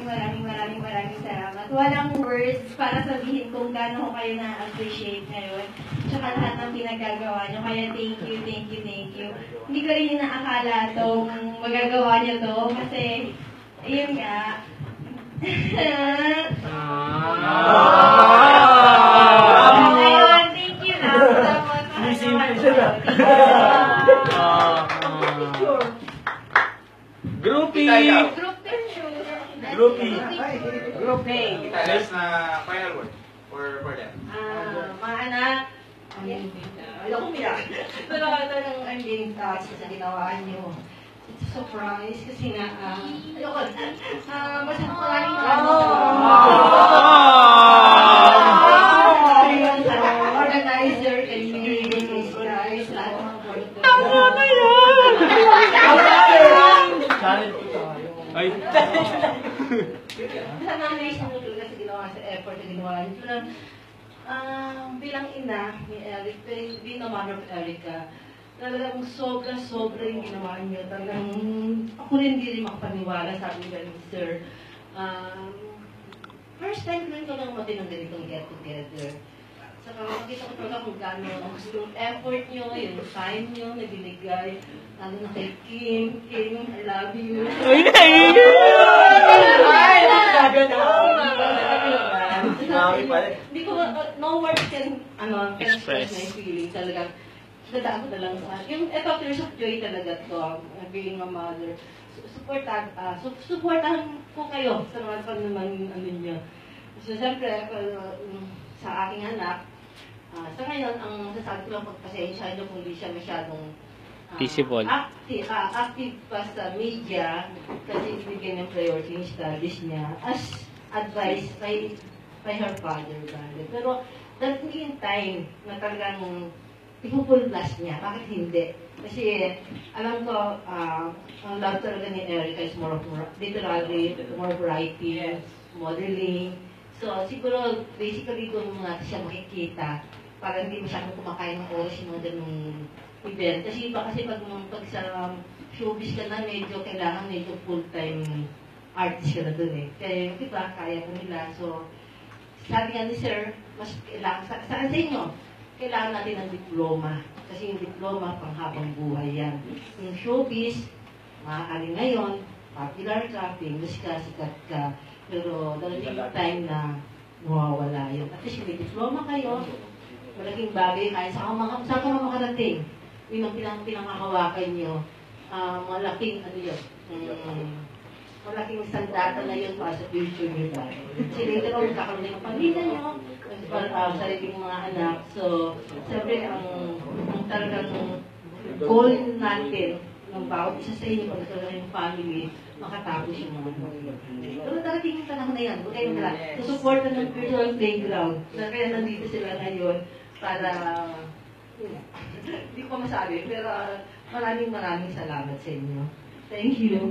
maraming salamat. Walang words para sabihin kung gaano ko kayo na-appreciate ngayon. Tsaka lahat ng pinagagawa nyo. Kaya thank you. Hindi ko rin inaakala itong magagawa nyo to. Kasi, ayun nga. Ngayon, thank you na. Group A. There's na final word for them. Mga anak, ayoko umiyak. Pero talagang I'm being touched sa ginawa niyo. It's a surprise kasi nga, ayoko. Maraming organizer, community, guys, lahat ng mga board. Tama na yan! Ay! Sana na-raise mo talaga sa ginawa sa effort na ginawa niyo. Bilang ina ni Eric, being a mother of Erica, talagang sobra yung ginawa niyo. Talagang ako rin hindi rin makapaniwala, sabi nga ni Sir. First time ko lang matinong ganitong get together. Saka makita ko talaga kung gano'n yung effort niyo, yung time niyo na binigay. Lalo na kay Kim, I love you. Hindi ko, no words can, express my feeling. Talagang, dadaan ko na lang sa, yung tears of joy talaga to, being a mother. Supportahan ko kayo sa mga naman, niyo. So, siyempre, sa aking anak, sa ngayon, ang sasabi ko lang pagpasensya nyo kung di siya masyadong active pa sa media kasi ibigay ng priority yung studies niya as advised by her father. Pero darating yung time na talagang ipupul plus niya. Bakit hindi? Kasi alam ko, ang love talaga ni Erica is more of literary, more variety, modeling. So siguro, basically doon natin siya makikita para hindi masyadong kumakain ng oras yung mga ganung event. Kasi iba kasi pag sa showbiz ka na, kailangan medyo full-time artist ka na dun eh. Kaya yung iba, kaya ko nila. So, sabi nga ni Sir, mas kailangan, saan sa inyo? Kailangan natin ng diploma. Kasi yung diploma, panghabang buhay yan. Yung showbiz, maaaring ngayon, popular ka, famous ka, sikat ka. Pero darating yung time na mawawala yun. At least may diploma kayo, malaking bagay kahit saan ka makarating. Yun ang pinanghahawakan nyo. Malaking, malaking sandata na yun para sa future nyo ba. Kasi later on, kakaroon ng pamilya nyo, sariling mga anak. So, siyempre, ang talagang goal natin, ng bawat isa sa inyo, pag talaga yung family, makatapos yung mga pamilya. Pero darating yung panahon na yan, huwag kayong nila. Sa-support na ng virtual playground, kaya nandito sila ngayon, para, hindi ko masabi, pero maraming salamat sa inyo. Thank you.